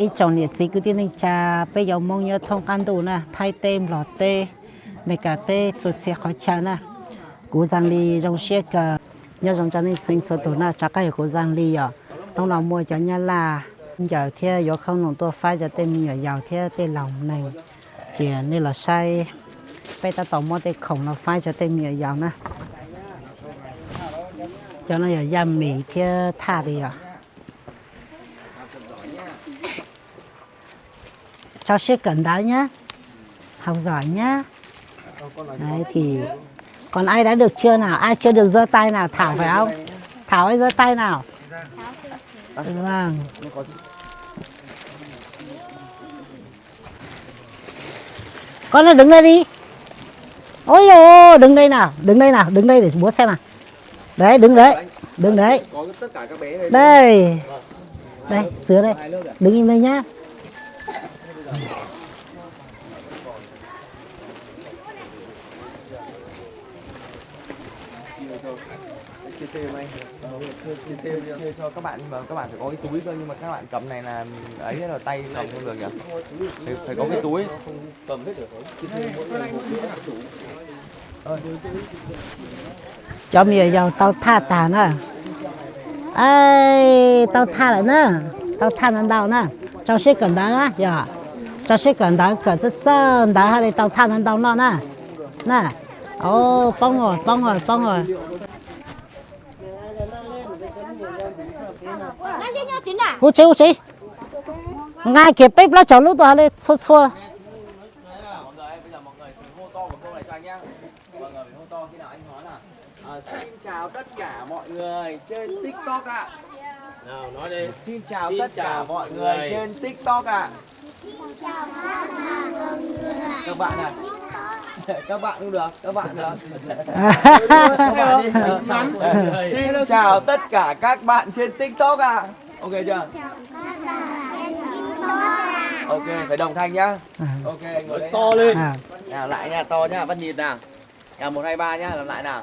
ít chọn liệt gì cứ tiên nên cha bây giờ mong nhớ thông can đủ nè thay tem lọt tê mấy cả tê chuột xe khó cha nè cú giang ly trong xe cả nhớ trong cho nên xuyên số tủ nè chắc cái cú giang ly à trong lòng mua cho nhà là giờ theo giờ không nông tôi phai cho tên nhiều giàu theo tên lòng này chỉ nên là sai bây ta tổng mua tên khổng là phai cho tên nhiều giàu nè cho nó giờ giam mì theo tha đi à cho xe cẩn đó nhá học giỏi nhá đấy thì còn ai đã được chưa nào ai chưa được giơ tay nào Thảo phải không Thảo ơi giơ tay nào vâng con ơi đứng đây đi ôi dồi đứng đây nào đứng đây để bố xem nào đấy đứng đấy đây đây sửa đây đứng im đây nhá chia cho các bạn nhưng mà các bạn phải có cái túi cơ nhưng mà các bạn cầm này là ấy là tay cầm không được nhỉ phải có cái túi cầm hết được cho mì dầu tao tha tà nè ai tao tha lại nè tao tha nó đau nè cho xe cần đá nè giờ cho xe cần đá cỡ rất chân đá hay tao tha nó đau nó nè nè ô bông rồi hú chí ngay kịp bếp lá chảo lúc đó lên xô bây giờ mọi người hô to một câu này cho anh nhá mọi người phải hô to khi nào anh nói là xin chào tất cả mọi người trên TikTok ạ nào nói đi xin chào tất cả mọi người trên TikTok ạ các bạn à các bạn cũng được các bạn được xin chào tất cả các bạn trên TikTok ạ ok chưa ok phải đồng thanh nhá ok anh ngồi to lên nào lại nha to nhá bắt nhịp nào nào 1 2 3 nhá làm lại nào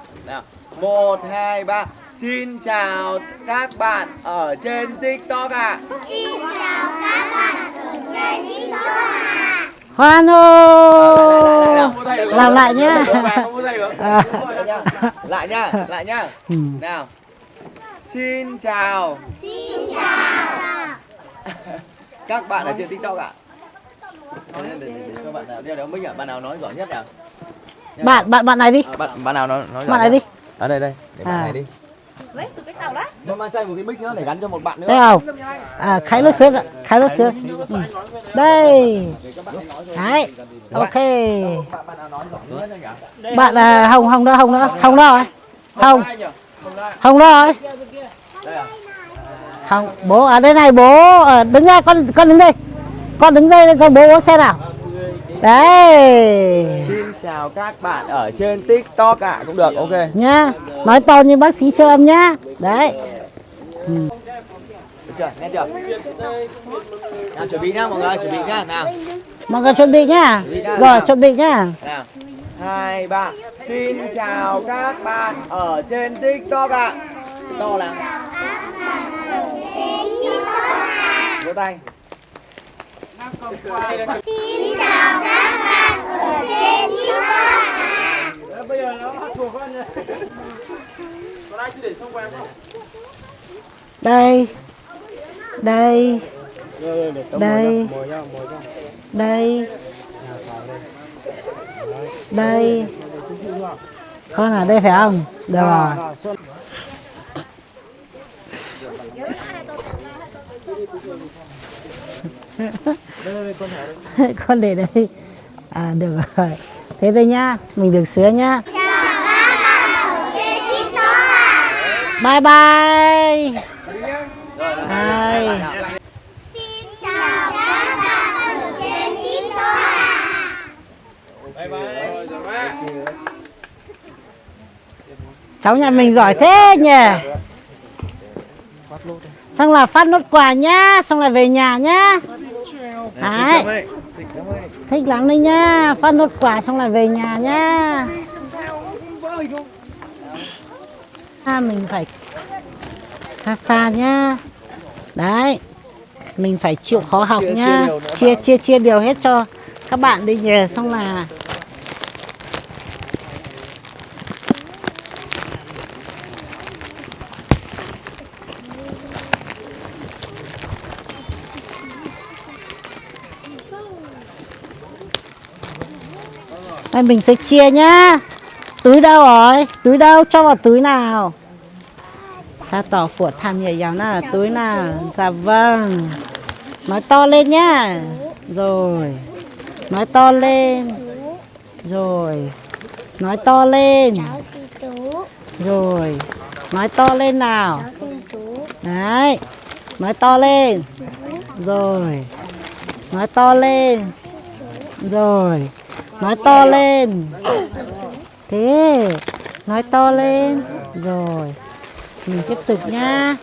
1 2 3 xin chào các bạn ở trên TikTok ạ Xin chào các bạn ở trên TikTok ạ Hoan hô làm lại nhá lại nhá nào xin chào các bạn ở trên TikTok ạ để cho bạn nào đeo mic ạ bạn nào nói giỏi nhất nào bạn này đi bạn nào nói bạn này đi ở đây để bạn này đi nó mang cho anh một cái mic nữa để gắn cho một bạn nữa thấy không khai lốt sướng đây đấy ok bạn là hồng đó rồi hồng đó rồi hồng bố ở đây này bố đứng ra con đứng đây con bố xe nào đấy xin chào các bạn ở trên TikTok ạ cũng được ok nhá nói to như bác sĩ siêu âm nhá đấy được chưa nghe chưa nào chuẩn bị nhá mọi người chuẩn bị nhá nào mọi người chuẩn bị nhá rồi chuẩn bị nhá nào 2 3 xin chào các bạn ở trên TikTok ạ to nào vỗ tay Xin chào các bạn ở trên TikTok. bây giờ nó hát thuộc con rồi còn ai chưa để xong của em không đây con ở đây phải không được rồi con để đây được rồi thế đây nhá mình được sửa nhá Chào các bạn ở trên TikTok ạ. bye bye Xin chào các bạn ở trên TikTok ạ. cháu nhà mình giỏi thế nhỉ xong là phát nốt quà nhá xong là về nhà nhá đấy thích lắm đấy nhá phát nốt quà xong là về nhà nhá mình phải xa xa nhá đấy mình phải chịu khó học nhá. Chia đều hết cho các bạn đi về xong là đây mình sẽ chia nhá. Túi đâu rồi? Túi đâu? Cho vào túi nào? Ta tỏ phủa tham nhẹ giáo nào, túi nào? Dạ vâng. Nói to lên nhá. Rồi. Nói to lên. Rồi. Nói to lên. Cháu xin chú. Rồi. Nói to lên nào. Cháu xin chú. Đấy. Nói to lên. Rồi. Nói to lên. Rồi. Nói to lên. Thế. Nói to lên. Rồi. Mình tiếp tục nhá.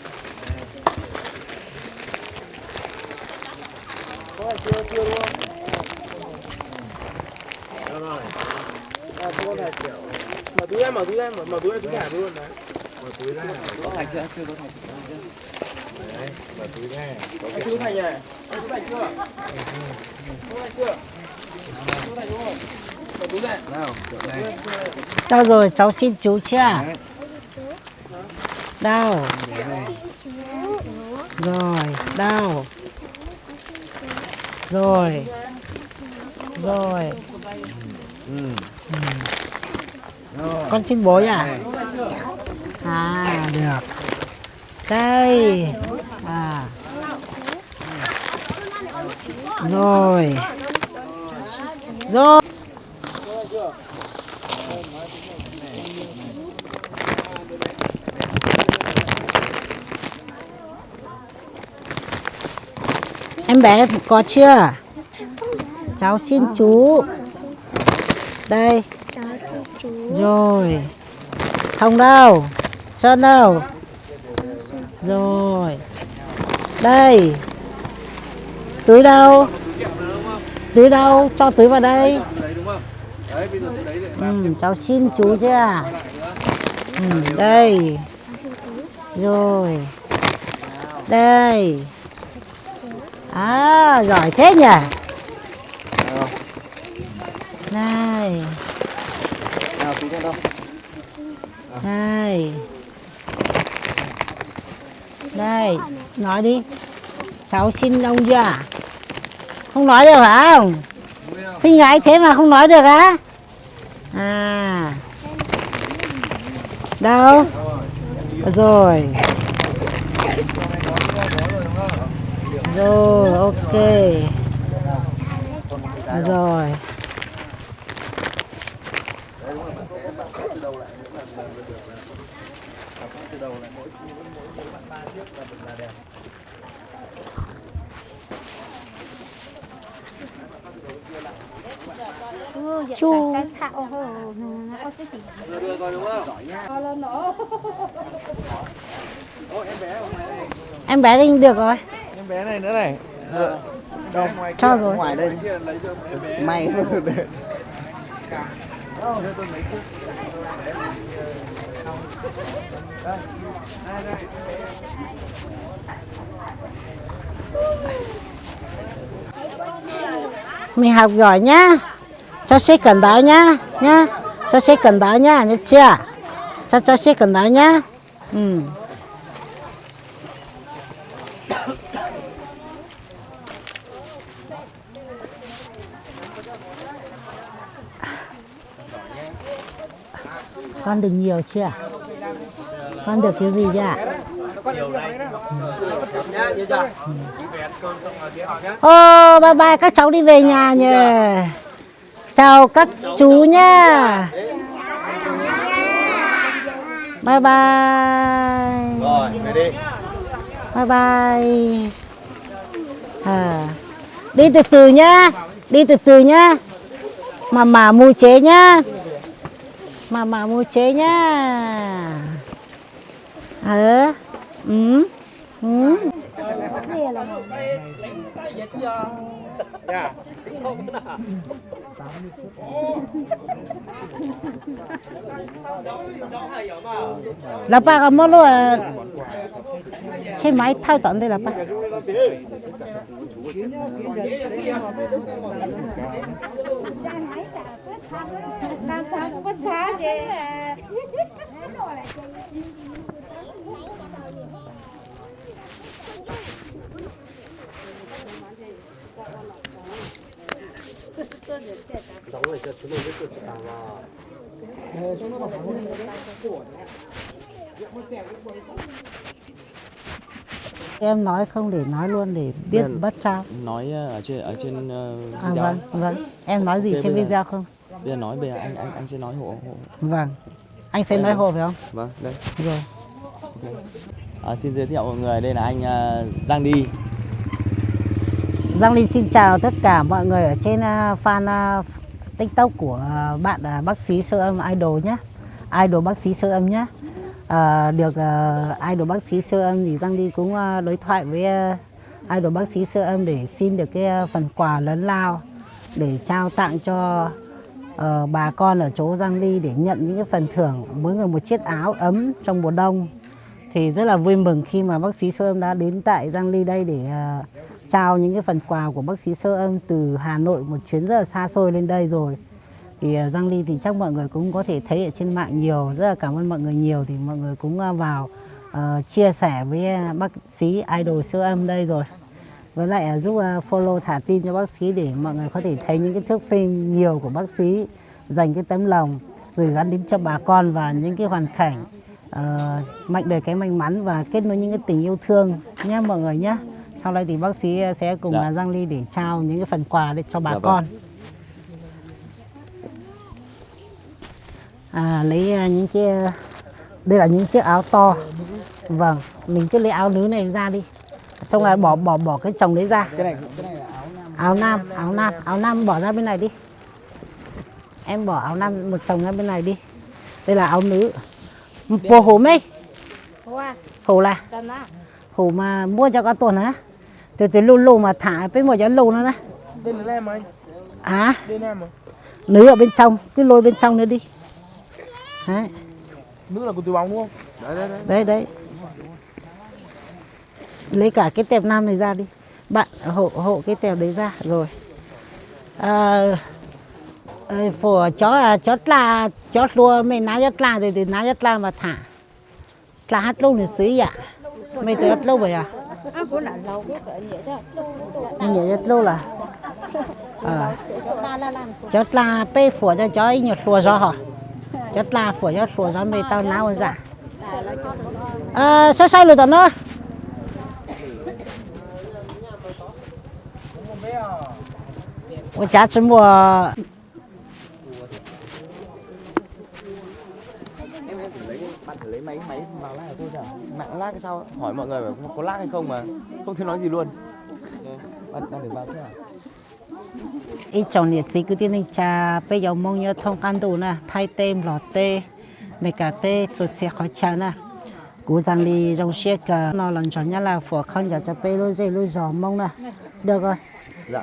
Mở túi ra, mở túi ra, mở túi ra túi cả luôn đấy. Mở túi ra. Có thành chưa? Chưa có thành. Đấy, mở túi ra. Chưa có thành nhỉ? Có thành chưa? Có thành chưa? Có thành đúng không? Mở túi ra. Nào, này. Đâu rồi, cháu xin chú chưa? Đâu? Rồi, đâu? Rồi. Rồi. Con xin bố à? À, được. Đây. À. Rồi. Rồi. Em bé có chưa? Cháu xin chú. Đây. Cháu xin chú. Rồi. Không đâu. Sơn đâu? Rồi. Đây. Túi đâu? Túi đâu? Cho túi vào đây. Cháu xin chú chưa? Đây. Rồi. Đây. À, giỏi thế nhỉ? Này. Nào, túi ra đâu? Đây. Đây, nói đi. Cháu xin ông chưa à? Không nói được hả không? Xinh gái thế mà không nói được á? À. Đâu? Rồi. Rồi, ok. Rồi. Chu. Đưa coi đúng không? Ô, em bé ở ngoài đây. Em bé đi được rồi. Em bé này nữa này. Đâu, ngoài Cho kia, rồi. ngoài đây lấy cho em bé. May Mình học giỏi nhá. Cho xe cẩn đáo nhá. Nhá. Cho xe cẩn đáo nhá. Nhớ chưa? Cho xe cẩn đáo nhá. Con được nhiều chưa? Con được cái gì chưa? Ô, bye bye các cháu đi về nhà nhỉ. Chào các chú nhá. Bye bye. Rồi, về đi. Bye bye. À. Đi từ từ nhá. Đi từ từ nhá. Mà mua chế nhá. Mà mua chế nhá. Dạ. là ba cái món luôn trên máy thao tận đây là ba em nói không để nói luôn để biết bắt trao. Nói ở trên À, video. vâng, em nói gì Ok, trên bây giờ- video không? Bây giờ nói, bây giờ anh sẽ nói hộ. Vâng, anh sẽ nói hộ phải không? Vâng, đây. Rồi. Xin giới thiệu mọi người, đây là anh Giang Đi. Giang Ly xin chào tất cả mọi người ở trên fan TikTok của bạn bác sĩ siêu âm Idol nhé. Idol bác sĩ siêu âm nhé. Được Idol bác sĩ siêu âm thì Giang Ly cũng đối thoại với Idol bác sĩ siêu âm để xin được cái phần quà lớn lao để trao tặng cho bà con ở chỗ Giang Ly để nhận những cái phần thưởng, mỗi người một chiếc áo ấm trong mùa đông. Thì rất là vui mừng khi mà bác sĩ siêu âm đã đến tại Giang Ly đây để trao những cái phần quà của bác sĩ siêu âm từ Hà Nội một chuyến rất là xa xôi lên đây rồi. Thì Giang Ly thì chắc mọi người cũng có thể thấy ở trên mạng nhiều, rất là cảm ơn mọi người nhiều, thì mọi người cũng vào chia sẻ với bác sĩ Idol siêu âm đây rồi. Với lại giúp follow thả tim cho bác sĩ để mọi người có thể thấy những cái thước phim nhiều của bác sĩ dành cái tấm lòng gửi gắm đến cho bà con và những cái hoàn cảnh mạnh đời cái may mắn và kết nối những cái tình yêu thương nhé mọi người nhé. Sau đây thì bác sĩ sẽ cùng Dạ. Giang Ly để trao những cái phần quà để cho bà Dạ vâng. con. Lấy những cái đây là những chiếc áo to. Vâng, mình cứ lấy áo nữ này ra đi. Xong rồi bỏ cái chồng đấy ra. Cái này là áo nam. Áo nam bỏ ra bên này đi. Em bỏ áo nam một chồng ra bên này đi. Đây là áo nữ. Bộ hổ mấy? Hổ là? Hổ mà mua cho con tuần hả? Từ lù mà thả với một cái lù nữa nè. Đây là em ấy. À? Đây là em à? Nữ ở bên trong, cứ lôi bên trong nữa đi. Đấy. Nữ là của túi bóng đúng không? Đấy. Lấy cả cái tẹp nam này ra đi. Bạn hộ cái tẹp đấy ra rồi. Phổ chó lua mày ná nhất la thì ná nhất la mà thả. Là hát lâu nữa xí ạ. Mày tới hát lâu vậy à? Nhớ rất lâu là. Chót là bê phổ cho chó ấy nhật lùa gió hả? Chót là phổ cho lùa gió mày tao náo hơn dạ. Sao sai rồi tao nữa? Ôi chá chân mùa. Bạn thử lấy máy vào lát tôi giờ. Mạng lag hay sao? Hỏi mọi người có lag hay không mà không thể nói gì luôn. Bạn đang để vào thế à? Ít chồng liệt sĩ cứ tiên linh trà bây giờ mong nhớ thông can đủ nè, thay tem lọt tê, mấy cả tê chuột xe khỏi chả nè. Cú Giang Ly trong xe cả nó lần chọn nhá là phở không giờ cho bê lôi dây lôi giò mong nè. Được rồi. Dạ.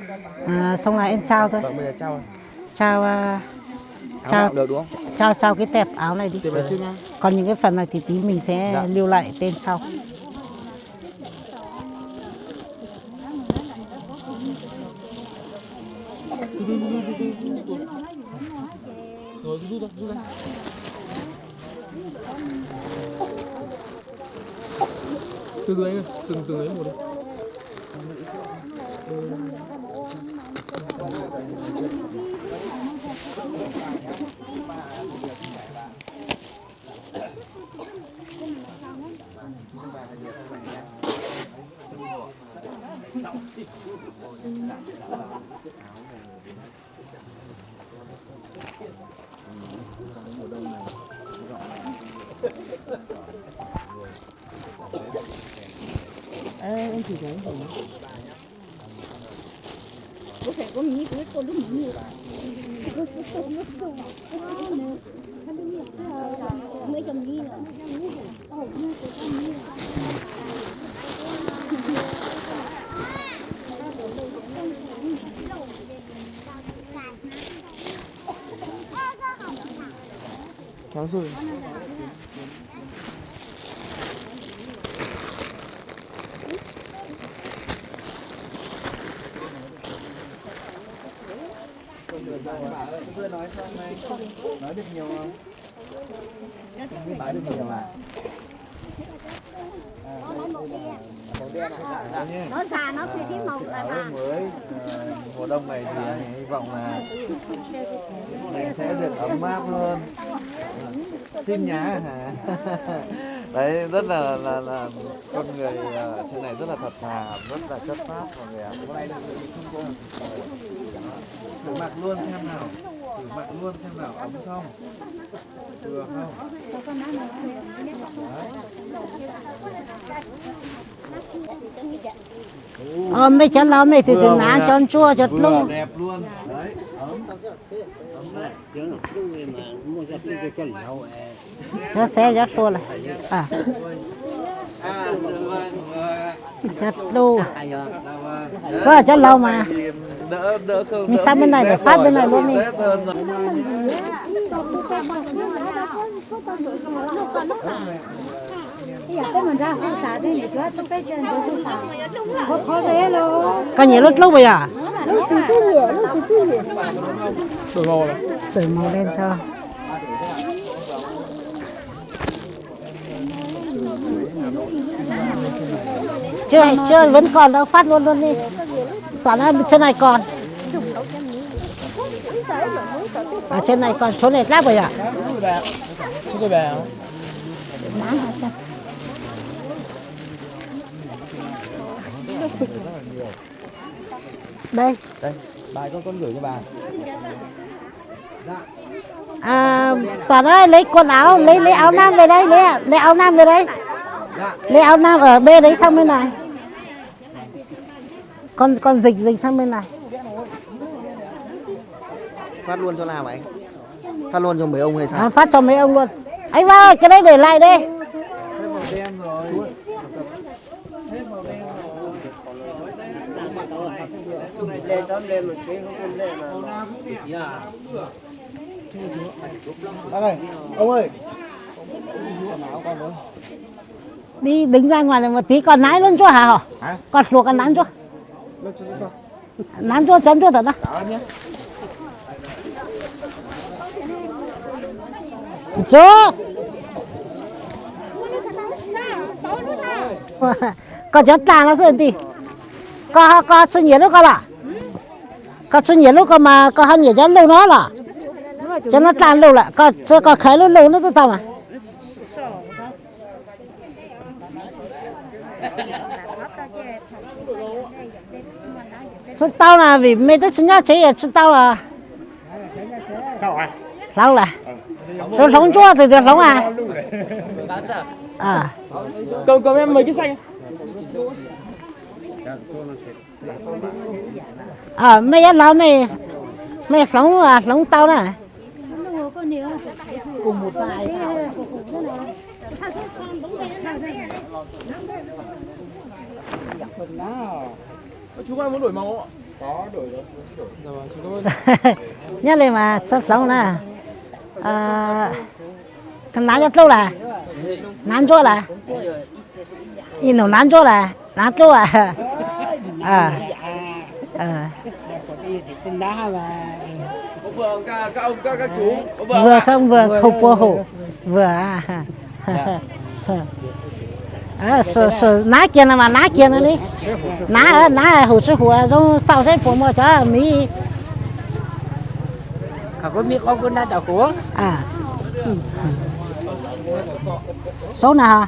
Xong là em trao thôi. Vâng, bây giờ trao. Trao Được đúng không? trao cái tẹp áo này đi. Tiếp trước nhá. Còn những cái phần này thì tí mình sẽ Dạ. lưu lại tên sau. Rồi rút ra. Từ anh ơi, từng ấy một đi. Em chỉ thấy Tháng rồi. Vừa nói xong này, nói được nhiều không? Không biết nói được nhiều à? Màu đen à? Nó già nó thì cái màu là vàng. Mới mùa đông này thì hy vọng là mình sẽ được ấm áp hơn. Xin nhá hả? Đấy rất là con người ở trên này rất là thật thà, rất là chất phác mọi người ạ. Hôm nay không có thử mặc luôn xem nào, thử mặc luôn xem nào, ấm không, vừa không. Mấy cháu lâu này thì đừng nán cho chua chật Vừa luôn. đẹp luôn. Đấy, ấm đấy. Nó sẽ rất luôn là. À, chật luôn. Có cháu lâu mà. Đỡ không. Mình sang bên này để phát bên này luôn đi. Có nhiều lúc bây giờ. Đổi màu này. Đổi màu đen cho. Chưa vẫn còn đâu, phát luôn luôn đi. Toàn là trên này còn. Ở trên này còn, chỗ này lát rồi à? Chúng tôi về. Đây. Bà con gửi cho bà. À, Toàn ơi, lấy quần áo, lấy áo nam về đây, lấy áo nam về đây. Lấy áo nam ở bên đấy sang bên này. Con dịch sang bên này. Phát luôn cho nào vậy? Phát luôn cho mấy ông hay sao? À, phát cho mấy ông luôn. Anh ơi, cái đấy để lại đi. Hết màu đen rồi. Hết màu đen rồi. Lên đó lên một cái không lên mà. Ông ơi. Đi đứng ra ngoài này một tí, còn nái luôn cho hả? Còn luộc cái nán cho. Nán cho chấn cho thật đó. Chú. Có chất tàng nó sơn thì. Có chân nhiệt lúc có là. Có chân nhiệt lúc có mà có hơn nhiệt chân lâu nó là. Cho nó tàng lâu lại, có khái lâu lâu nữa tôi tao mà. Chứ tao là vì mấy đứa chúng nó chế chứ tao là lâu là rồi sống chua thì được sống à? À. Cầm em mấy cái xanh. À mấy cái lâu mày sống tao nè. Cùng một vài. Chú có muốn đổi màu không ạ? Có đổi rồi. Dạ vâng, chú cảm ơn. Nhớ lên mà sống nè. Thằng nán cho lâu là nán chỗ là in nó nán chỗ là nán chỗ à. Vừa các ông các chú. Vừa không vừa không vô hổ vừa à. Ná kia mà ná kia nữa đi. Ná hủ sư hủ nó sau sẽ phụ mà cho mi. Có mi con quân đã chào của. À. Số nào hả?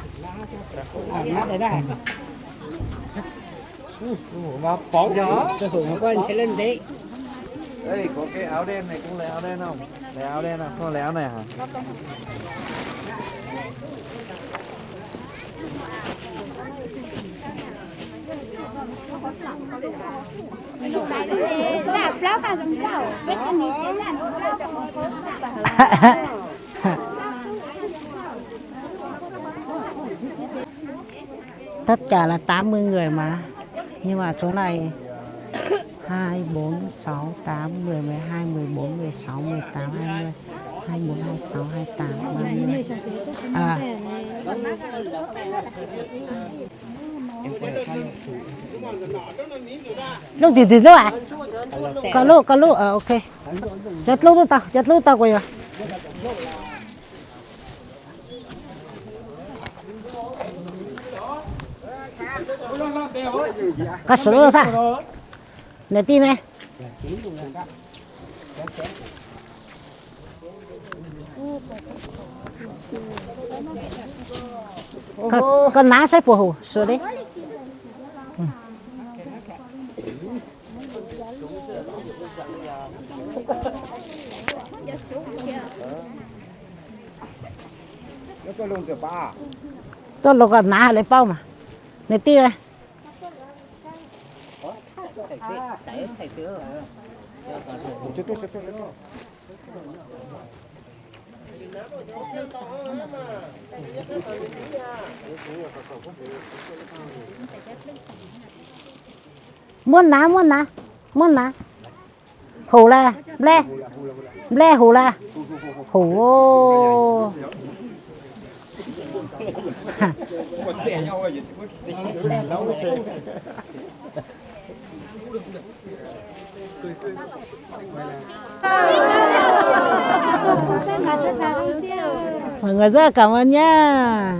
Ná đây đây. Mà phóng gió. Sư hủ con sẽ lên đấy. Đây có cái áo đen này, cũng lấy áo đen không? Lấy áo đen không? Không lấy áo này hả? Tất cả là 80 người mà. Nhưng mà chỗ này 2, 4, 6, 8, 10, 12, 14, 16, 18, 20, 24, 26, 28, 30. À. Lúc thì đâu à? Có lúc, ok. Chặt lúc tao quay rồi. Cắt sữa rồi sao? Để tin này. Con ná sẽ phù hủ sữa đấy. Tôi lục cái ná lấy bao mà. Để tin này. Muốn ná. Hủ là, ble hủ là. Hủ ô. Mọi người rất cảm ơn nhá.